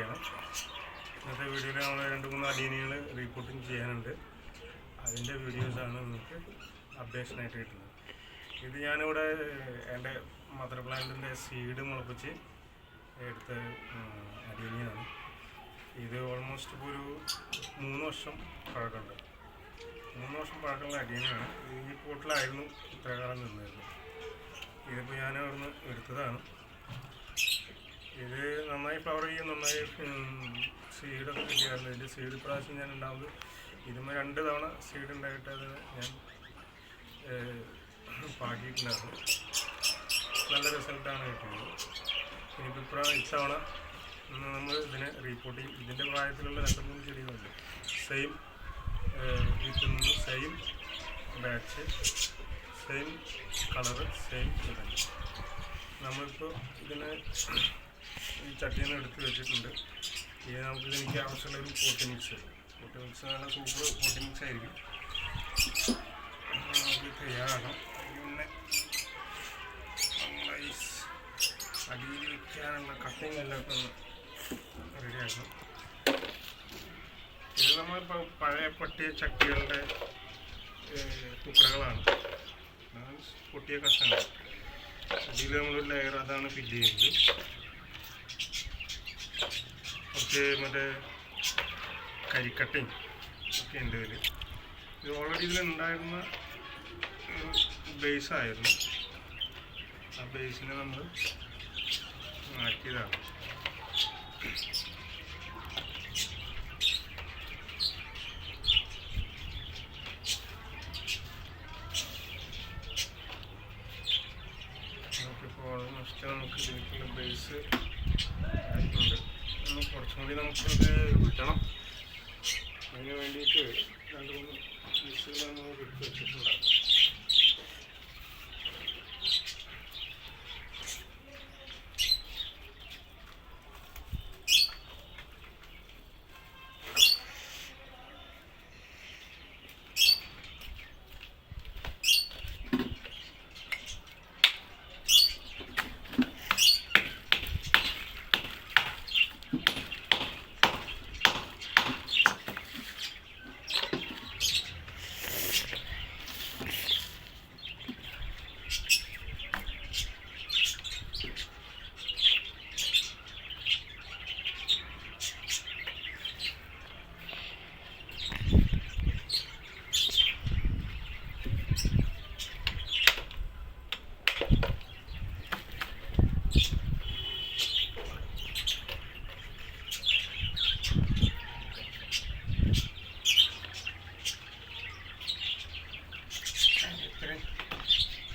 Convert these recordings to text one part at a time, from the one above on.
വീഡിയോയാണ്. ഇന്നത്തെ വീഡിയോയിൽ നമ്മൾ 2-3 അടീനികൾ റീപോർട്ടിങ് ചെയ്യാനുണ്ട്. അതിൻ്റെ വീഡിയോസാണ് നിങ്ങൾക്ക് അപ്ഡേഷനായിട്ട് കിട്ടുന്നത്. ഇത് ഞാനിവിടെ എൻ്റെ മദർ പ്ലാന്റിൻ്റെ സീഡ് മുളപ്പിച്ച് എടുത്ത അടീനിയാണ്. ഇത് ഓൾമോസ്റ്റ് ഇപ്പോൾ ഒരു 3 വർഷം പഴക്കമുണ്ട്. 3 വർഷം പഴക്കമുള്ള അടീനിയാണ്. ഈ പോട്ടിലായിരുന്നു ഇത്ര കാലം നിന്നിരുന്നത്. ഇതിപ്പോൾ ഞാൻ അവിടുന്ന് എടുത്തതാണ്. ഇത് നന്നായി ഫ്ലവർ ചെയ്യും, നന്നായി സീഡൊക്കെ കിട്ടിയായിരുന്നു. ഇതിൻ്റെ സീഡ് പ്രാവശ്യം ഞാൻ ഉണ്ടാവുന്നത് ഇതുമ്പോൾ 2 തവണ സീഡ് ഉണ്ടായിട്ട് അത് ഞാൻ പാകിയിട്ടുണ്ടായിരുന്നു. നല്ല റിസൾട്ടാണ് കിട്ടുന്നത്. ഇനിയിപ്പോൾ ഇത്തവണ നമ്മൾ ഇതിനെ റിപ്പോർട്ട് ചെയ്യും. ഇതിൻ്റെ പ്രായത്തിലുള്ള 2-3 ചെടികളുണ്ട്. സെയിം വിത്തുന്നു, same batch, same colour, same ഇതാണ്. നമ്മളിപ്പോൾ ഇതിനെ ഈ ചട്ടിയിൽ നിന്ന് എടുത്ത് വെച്ചിട്ടുണ്ട്. ഇത് എനിക്ക് ആവശ്യമുള്ള ഒരു പോട്ടി മിക്സ് നല്ല സൂപ്പർ പോട്ടി മിക്സ് ആയിരിക്കും. നമുക്ക് തയ്യാറാക്കാം. പിന്നെ നമ്മളെ ഈ അടിയിൽ വയ്ക്കാനുള്ള കട്ടിങ് എല്ലാം ഒന്ന് റെഡിയാക്കണം. ഇത് നമ്മൾ പഴയ പൊട്ടിയ ചട്ടികളുടെ തുക്കടകളാണ്, പൊട്ടിയ കഷ്ണങ്ങൾ. അതിൽ നമ്മളൊരു ലെയർ അതാണ് ഫില്ല് ചെയ്യുന്നത്. കുറച്ച് മറ്റേ കരിക്കട്ടയും ഒക്കെ ഉണ്ട് ഇതിൽ. ഇത് ഓൾറെഡി ഇതിലുണ്ടായിരുന്ന ഒരു ബേസായിരുന്നു. ആ ബേസിനെ നമ്മൾ മാറ്റിയതാണ്. നമുക്കിപ്പോൾ ഓൾമോസ്റ്റ് നമുക്ക് ഇതിലേക്കുള്ള ബേസ് ആയിട്ടുണ്ട്. കുറച്ചും കൂടി നമുക്കത് വിട്ടണം. അതിന് വേണ്ടിയിട്ട് 2-3 പീസുകൾ നമ്മൾ വിട്ട് വെച്ചിട്ടുണ്ടാകും.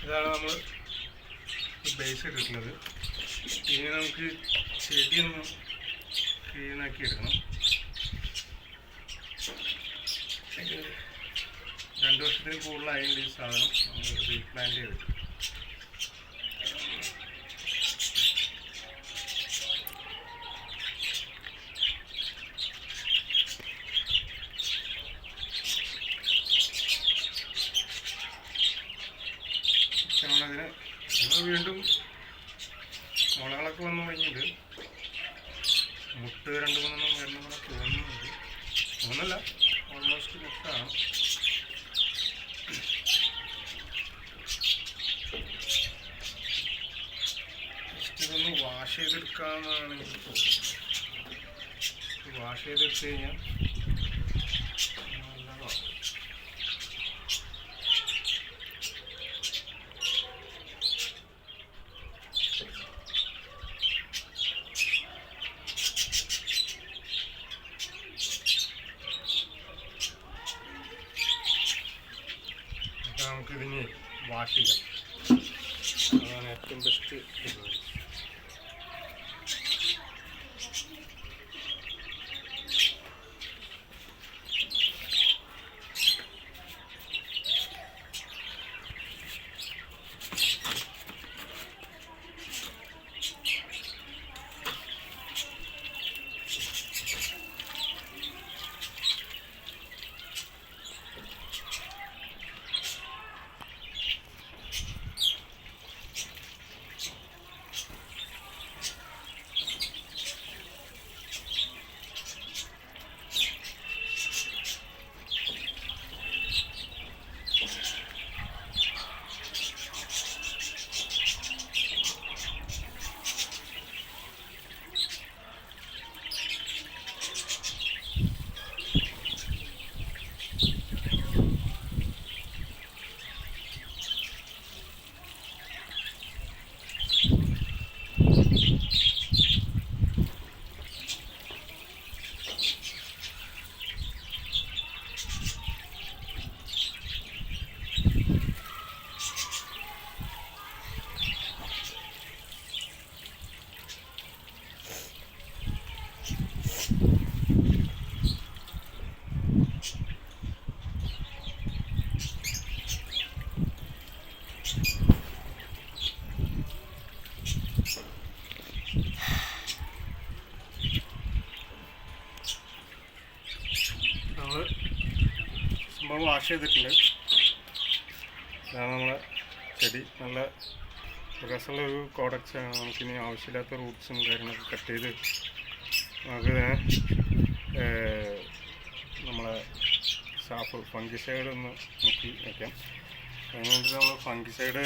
ഇതാണ് നമ്മൾ ബേസ് എടുക്കുന്നത്. ഇനി നമുക്ക് ചെടിയൊന്ന് ക്ലീനാക്കി എടുക്കണം. 2 വർഷത്തിന് കൂടുതലായതുകൊണ്ട് ഈ സാധനം നമ്മൾ റീപ്ലാന്റ് ചെയ്തിട്ട് അതിന് നമ്മൾ വീണ്ടും മുളകളൊക്കെ വന്നു കഴിഞ്ഞിട്ട് മുട്ട് 2-3 വരണമെന്ന് തോന്നുന്നില്ല. ഓൾമോസ്റ്റ് മുട്ടാണ്. ജസ്റ്റ് ഇതൊന്ന് വാഷ് ചെയ്തെടുക്കാമെന്നാണ് എനിക്ക് തോന്നുന്നത്. വാഷ് ചെയ്തെടുത്ത് കഴിഞ്ഞാൽ നല്ലതാണ്. നമുക്കിതിന് വാഷ് ചെയ്യാം. അതാണ് ഏറ്റവും ബെസ്റ്റ് പരിപാടി. നമ്മൾ വാഷ് ചെയ്തിട്ടുണ്ട്. ഇതാണ് നമ്മളെ ചെടി. നല്ല രസമുള്ളൊരു കോഡക്സാണ്. നമുക്കിനി ആവശ്യമില്ലാത്ത റൂട്ട്സും കാര്യങ്ങളൊക്കെ കട്ട് ചെയ്ത് നമുക്കിതിനെ നമ്മളെ ഫംഗിസൈഡ് ഒന്ന് നോക്കി വയ്ക്കാം. അതിന് വേണ്ടി നമ്മൾ ഫംഗിസൈഡ്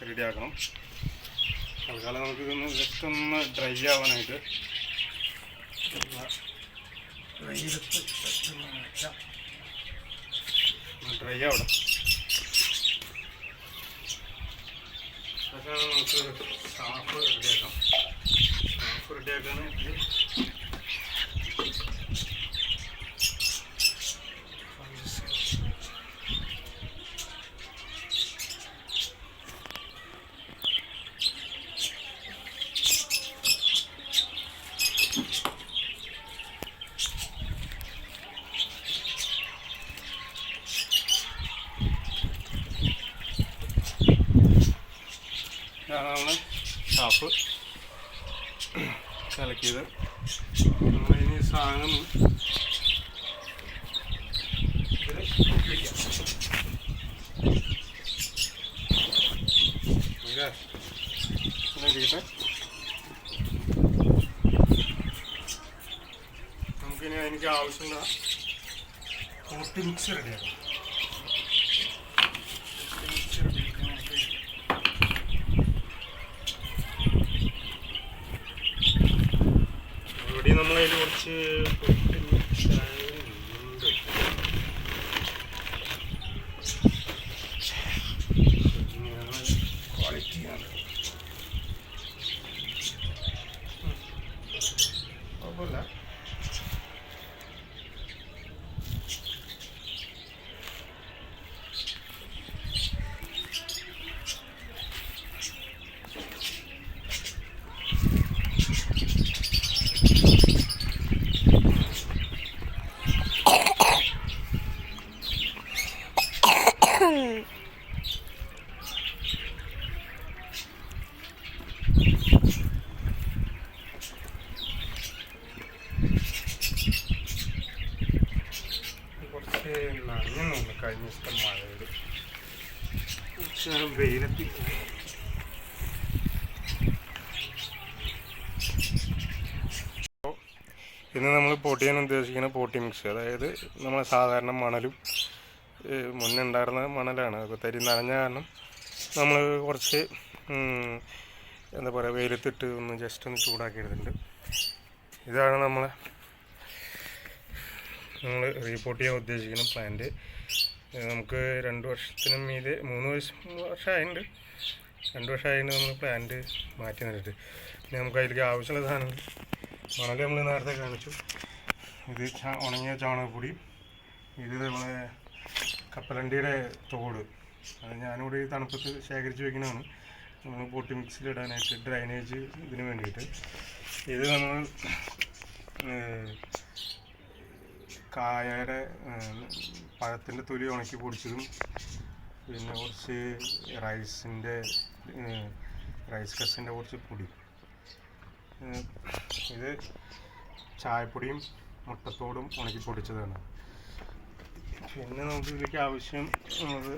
റെഡി ആക്കണം. തൽക്കാലം നമുക്കിതൊന്ന് ജസ്റ്റ് ഒന്ന് ഡ്രൈ ആവാനായിട്ട് ഡ്രൈ ആവണം. അതൊക്കെ നമുക്ക് സാഫ് റെഡിയാക്കാം. സാഫ് റെഡിയാക്കാനായിട്ട് ഇതാണ് സാഫ് കലക്കിയത്. നമ്മളിനി സാധനം ഇതിൽ നോക്കി വയ്ക്കാം. ഇരിക്കട്ടെ. നമുക്കിനി എനിക്ക് ആവശ്യമുള്ള പോട്ടി മിക്സ് റെഡിയാക്കാം. ഇവിടെ നമ്മളതിൽ കുറച്ച് പൊട്ടി മിക്സ് ഉണ്ട്. ക്വാളിറ്റിയാണ്, കുഴപ്പമില്ല. കുറച്ച് നനഞ്ഞൊന്നുമില്ല കഴിഞ്ഞ ദിവസത്തെ മഴയിൽ. പക്ഷേ വെയിലെത്തി. ഇന്ന് നമ്മൾ പോട്ട് ചെയ്യാൻ ഉദ്ദേശിക്കുന്ന പോട്ടി മിക്സ്, അതായത് നമ്മളെ സാധാരണ മണലും മുന്നേ ഉണ്ടായിരുന്ന മണലാണ്. അപ്പോൾ തരി നനഞ്ഞ കാരണം നമ്മൾ കുറച്ച് എന്താ പറയുക വെയിലത്തിട്ട് ഒന്ന് ജസ്റ്റ് ഒന്ന് ചൂടാക്കി എടുത്തിട്ടുണ്ട്. ഇതാണ് നമ്മൾ റീപോർട്ട് ചെയ്യാൻ ഉദ്ദേശിക്കുന്ന പ്ലാന്റ്. നമുക്ക് 2 വർഷത്തിനും മീതെ 3 വർഷമായിട്ടുണ്ട്. 2 വർഷമായിട്ട് നമ്മൾ പ്ലാന്റ് മാറ്റി നട്ടിട്ട്. പിന്നെ നമുക്ക് അതിലേക്ക് ആവശ്യമുള്ള സാധനങ്ങൾ മണൽ നമ്മൾ നേരത്തെ കാണിച്ചു. ഇത് ഉണങ്ങിയ ചാണകപ്പൊടി, ഇത് നമ്മളെ കപ്പലണ്ടിയുടെ തോട്, അത് ഞാനിവിടെ ഈ തണുപ്പത്ത് ശേഖരിച്ച് വയ്ക്കുന്നതാണ് നമ്മൾ പോട്ടി മിക്സിലിടാനായിട്ട്, ഡ്രൈനേജ് ഇതിന് വേണ്ടിയിട്ട്. ഇത് നമ്മൾ കായയുടെ പഴത്തിൻ്റെ തൊലി ഉണക്കി പൊടിച്ചതും, പിന്നെ കുറച്ച് റൈസ് കസിൻ്റെ കുറച്ച് പൊടി, ഇത് ചായപ്പൊടിയും മുട്ടത്തോടും ഉണക്കി പൊടിച്ചതാണ്. പിന്നെ നമുക്ക് ഇതിലേക്ക് ആവശ്യം ഉള്ളത്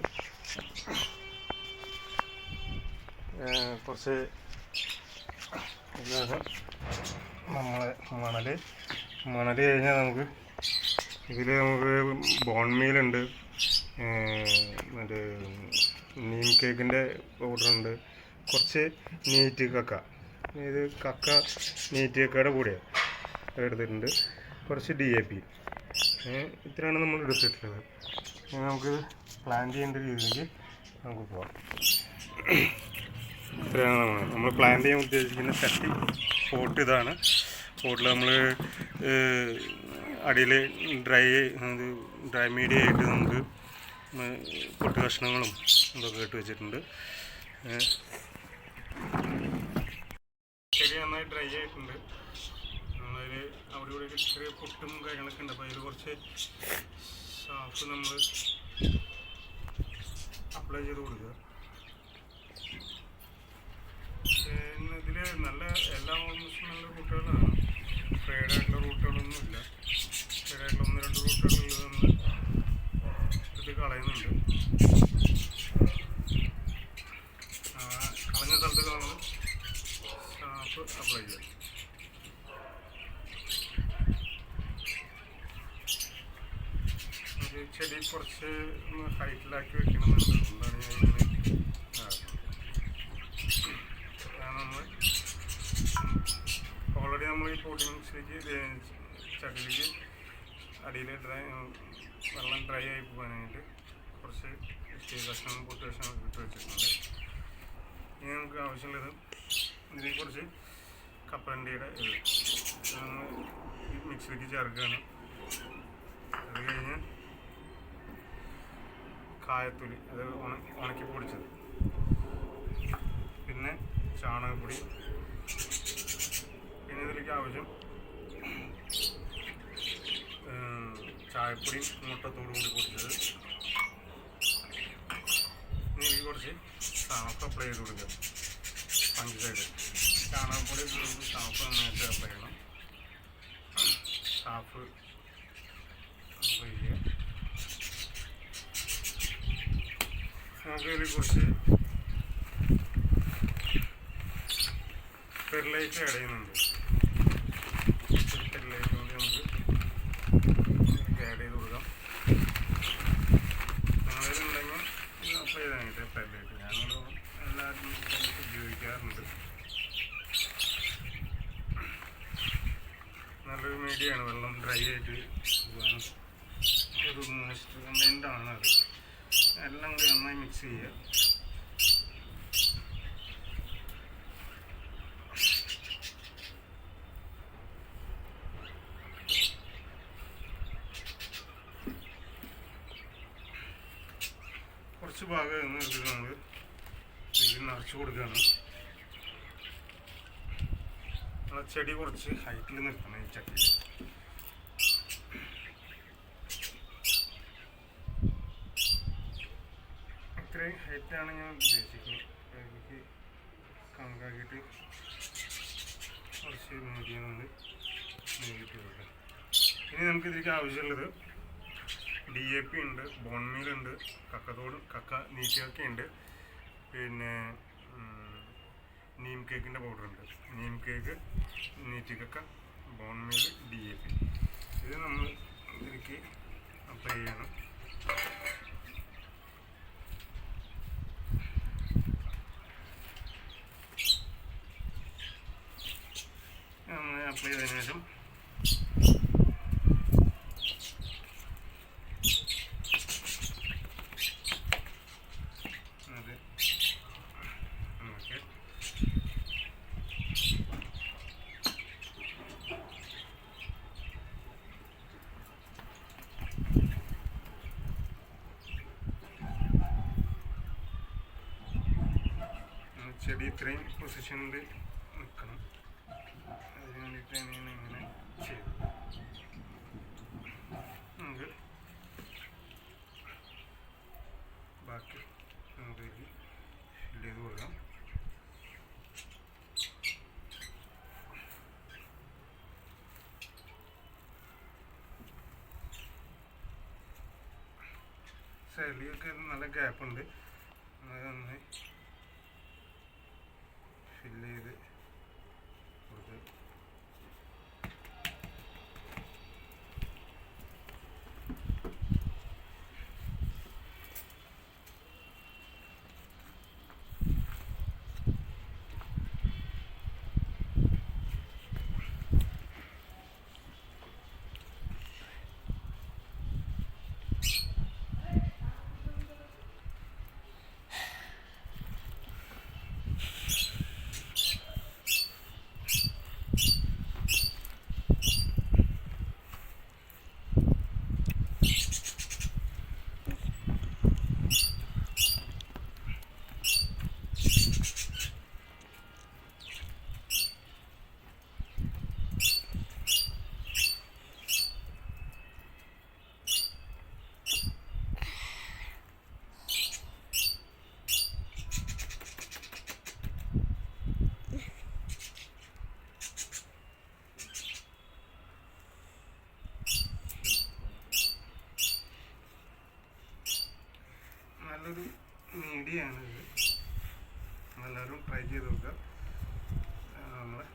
കുറച്ച് നമ്മളെ മണൽ കഴിഞ്ഞാൽ നമുക്ക് ഇതിൽ നമുക്ക് ബോൺ മീലുണ്ട്, മറ്റേ നീം കേക്കിൻ്റെ പൗഡറുണ്ട്, കുറച്ച് നീറ്റ് കക്ക, ഇത് കക്ക നീറ്റ് കക്കയുടെ കൂടെയാണ് എടുത്തിട്ടുണ്ട്, കുറച്ച് DAP. ഇത്രയാണ് നമ്മൾ എടുത്തിട്ടുള്ളത്. നമുക്ക് പ്ലാൻ ചെയ്യേണ്ട രീതിയിലേക്ക് നമുക്ക് പോകാം. ഇത്രയാണ് നമ്മൾ പ്ലാൻ ചെയ്യാൻ ഉദ്ദേശിക്കുന്ന ചട്ടി പോട്ട്. ഇതാണ് പോട്ടിൽ നമ്മൾ അടിയിൽ ഡ്രൈ മീഡിയ ആയിട്ട് നമുക്ക് പൊട്ട് കഷ്ണങ്ങളും ഇതൊക്കെ ഇട്ട് വെച്ചിട്ടുണ്ട്. ചെടി നന്നായി ഡ്രൈ ആയിട്ടുണ്ട്. നമ്മളതിൽ അവിടെ ഇവിടെ ചെറിയ പൊട്ടും കാര്യങ്ങളൊക്കെ ഉണ്ട്. അപ്പോൾ അതിൽ കുറച്ച് സാഫ് നമ്മൾ അപ്ലൈ ചെയ്ത് കൊടുക്കുക. പിന്നെ ഇതിൽ നല്ല എല്ലാ ഓൾമോസ്റ്റ് നല്ല റൂട്ടുകളാണ്. ഫ്രൈഡായിട്ടുള്ള റൂട്ടുകളൊന്നുമില്ല. ഫ്രൈഡായിട്ടുള്ള 1-2 റൂട്ടുകളുള്ളത് നമ്മൾ ഇത് കളയാം. ചെടി കുറച്ച് ഒന്ന് ഹൈറ്റിലാക്കി വെക്കണമെന്നുണ്ട്. അതുകൊണ്ടാണ് ഞാൻ ഇങ്ങനെ നമ്മൾ ഓൾറെഡി നമ്മൾ ഈ പോട്ടിംഗ് മിക്സിലേക്ക് ചട്ടിയിലേക്ക് അടിയിൽ വെള്ളം ഡ്രൈ ആയി പോകാനായിട്ട് കുറച്ച് സ്റ്റീൽ കഷ്ണം പൊട്ട് കഷ്ണം ഇട്ട് വെച്ചിട്ടുണ്ട്. ഇനി നമുക്ക് ആവശ്യമുള്ളത് ഇതിലേക്ക് കുറച്ച് കപ്പലണ്ടിയുടെ നമ്മൾ ഈ മിക്സിലേക്ക് ചേർക്കുകയാണ്. അത് കഴിഞ്ഞ് കായത്തൊലി അത് ഉണക്കി പൊടിച്ചത്, പിന്നെ ചാണകപ്പൊടി, പിന്നെ ഇതിലേക്ക് ആവശ്യം ചായപ്പൊടി മുട്ടത്തോടു കൂടി പൊടിച്ചത്. ഇനി ഇതിലേക്ക് കുറച്ച് സാഫ് അപ്ലൈ ചെയ്ത് കൊടുക്കുക. പഞ്ചസാര ചാണകപ്പൊടി സാഫ് നന്നായിട്ട് അപ്ലൈ ചെയ്യണം. സാഫ് അപ്ലൈ ചെയ്യുക. നമുക്ക് ഇതിൽ കുറച്ച് ഫെർലൈറ്റ് ആഡ് ചെയ്യുന്നുണ്ട്. ഫെർലൈറ്റ് കൊണ്ട് നമുക്ക് ആഡ് ചെയ്ത് കൊടുക്കാം. നിങ്ങളിതുണ്ടെങ്കിൽ ഇത് അപ്ലൈ ചെയ്താൽ ഫെർലൈറ്റ് ഞാനിവിടെ എല്ലാവരും ഉപയോഗിക്കാറുണ്ട്. നല്ലൊരു മീഡിയമാണ്, വെള്ളം ഡ്രൈ ആയിട്ട് പോകാൻ ഒരു മോയ്സ്ചർ കണ്ടൻ്റാണ് അത്. എല്ലാം കൂടി നന്നായി മിക്സ് ചെയ്യുക. കുറച്ച് ഭാഗം ഇത് നമ്മൾ ഇതിൽ നിറച്ച് കൊടുക്കുകയാണ്. ചെടി കുറച്ച് ഹൈറ്റിൽ നിൽക്കണം ഈ ചട്ടിയിൽ. ഇത്രയും ഹൈറ്റാണ് ഞാൻ ഉദ്ദേശിക്കുന്നത്. എനിക്ക് കണക്കാക്കിയിട്ട് കുറച്ച് മീഡിയം നീക്കിയിട്ട് കൊടുക്കാം. ഇനി നമുക്കിതിലേക്ക് ആവശ്യമുള്ളത് DAP ഉണ്ട്, ബോൺമീൽ ഉണ്ട്, കക്ക നീറ്റിയൊക്കെ ഉണ്ട്, പിന്നെ നീം കേക്കിൻ്റെ പൗഡർ ഉണ്ട്. നീം കേക്ക്, നീറ്റിക്കക്ക, ബോൺമീൽ, DAP ഇത് നമ്മൾ ഇതിലേക്ക് അപ്ലൈ ചെയ്യണം. അപ്ലൈ ചെയ്തതിനു ശേഷം അത് ഓക്കെ. ചെടി ഇത്രയും പൊസിഷനിൽ നിൽക്കണം. അതിന് വേണ്ടിയിട്ട് ഞാൻ ഇങ്ങനെ ചെയ്തു. നമുക്ക് ബാക്കി നമുക്ക് ഫില്ല് ചെയ്ത് കൊടുക്കാം. സൈഡിലൊക്കെ നല്ല ഗ്യാപ്പുണ്ട്. അത് നന്നായി ഫില്ല് ചെയ്ത് കൊടുത്ത് നല്ലൊരു മീഡിയമാണ് ഇത്. എല്ലാവരും ട്രൈ ചെയ്ത് നോക്കുക. നമ്മളെ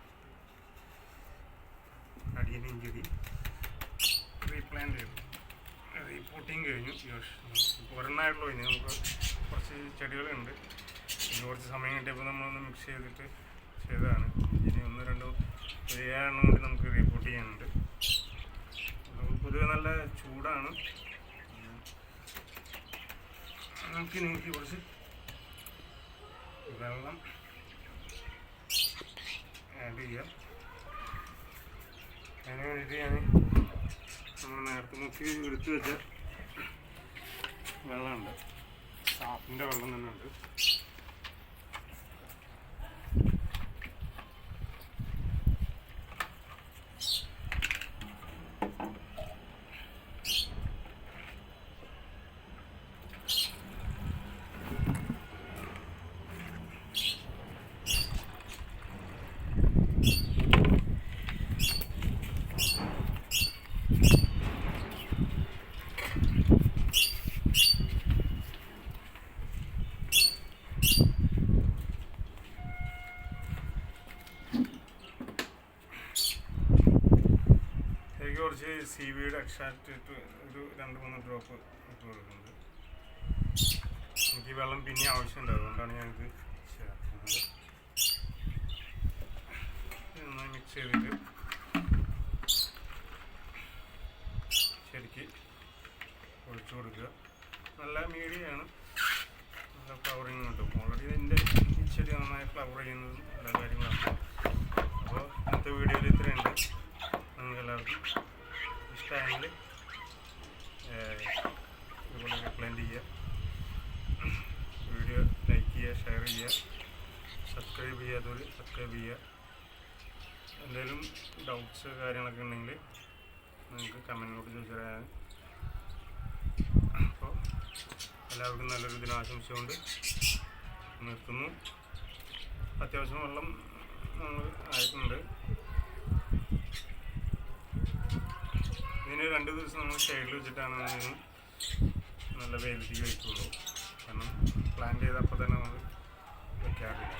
അടിയനും ചെടി റീപ്ലാന്റ് ചെയ്തു. പൊട്ടിയും കഴിഞ്ഞു ഈ വർഷം. ഒരെണ്ണമായിട്ടുള്ളൂ. ഇനി നമുക്ക് കുറച്ച് ചെടികളുണ്ട്. ഇനി കുറച്ച് സമയം കിട്ടിയപ്പോൾ നമ്മളൊന്ന് മിക്സ് ചെയ്തിട്ട് ചെയ്തതാണ്. ഇനി 1-2 7 കൂടി നമുക്ക് റീപോർട്ട് ചെയ്യാനുണ്ട്. പൊതുവെ നല്ല ചൂടാണ്. നമുക്ക് നീക്കി കുറച്ച് വെള്ളം ആഡ് ചെയ്യാം. അതിന് വേണ്ടിയിട്ട് ഞാൻ നമ്മൾ നേരത്തെ മുക്കി എടുത്ത് വെച്ച വെള്ളമുണ്ട്, സാപ്പിൻ്റെ വെള്ളം തന്നെ ഉണ്ട്. കുറച്ച് സീവീഡ് എക്സ്ട്രാക്റ്റ് ഒരു 2-3 ഡ്രോപ്പ് ഇട്ട് കൊടുക്കുന്നത്. എനിക്ക് വെള്ളം പിന്നെ ആവശ്യമുണ്ട്, അതുകൊണ്ടാണ് ഞാനിത് ചേർക്കുന്നത്. നന്നായി മിക്സ് ചെയ്തിട്ട് ശരിക്ക് ഒഴിച്ചു കൊടുക്കുക. നല്ല മീഡിയമാണ്, നല്ല ഫ്ലവറിങ് കിട്ടും. ഓൾറെഡി ഇതിൻ്റെ ഈ ചെടി നന്നായി ഫ്ലവർ ചെയ്യുന്നതും എല്ലാ കാര്യങ്ങളാണ്. അപ്പോൾ ഇന്നത്തെ വീഡിയോയിൽ ഇത്രയുണ്ട്. നിങ്ങൾക്ക് എല്ലാവർക്കും ഇഷ്ടമായെങ്കിൽ ഇതുപോലെ കംപ്ലൈൻറ്റ് ചെയ്യുക, വീഡിയോ ലൈക്ക് ചെയ്യുക, ഷെയർ ചെയ്യുക, സബ്സ്ക്രൈബ് ചെയ്യാത്തവർ സബ്സ്ക്രൈബ് ചെയ്യുക. എന്തെങ്കിലും ഡൗട്ട്സ് കാര്യങ്ങളൊക്കെ ഉണ്ടെങ്കിൽ നിങ്ങൾക്ക് കമൻറ്റിലോട്ട് ചോദിച്ചാൽ. അപ്പോൾ എല്ലാവർക്കും നല്ലൊരു ദിനാശംസയുണ്ട് നിർത്തുന്നു. അത്യാവശ്യം വെള്ളം നമ്മൾ ആയിട്ടുണ്ട്. ഇതിന് 2 ദിവസം നമ്മൾ ഷെയ്ഡിൽ വെച്ചിട്ടാണ് നല്ല വെയിലത്തേക്ക് വയ്ക്കുള്ളൂ. കാരണം പ്ലാന്റ് ചെയ്തപ്പോൾ തന്നെ നമ്മൾ വെക്കാറില്ല.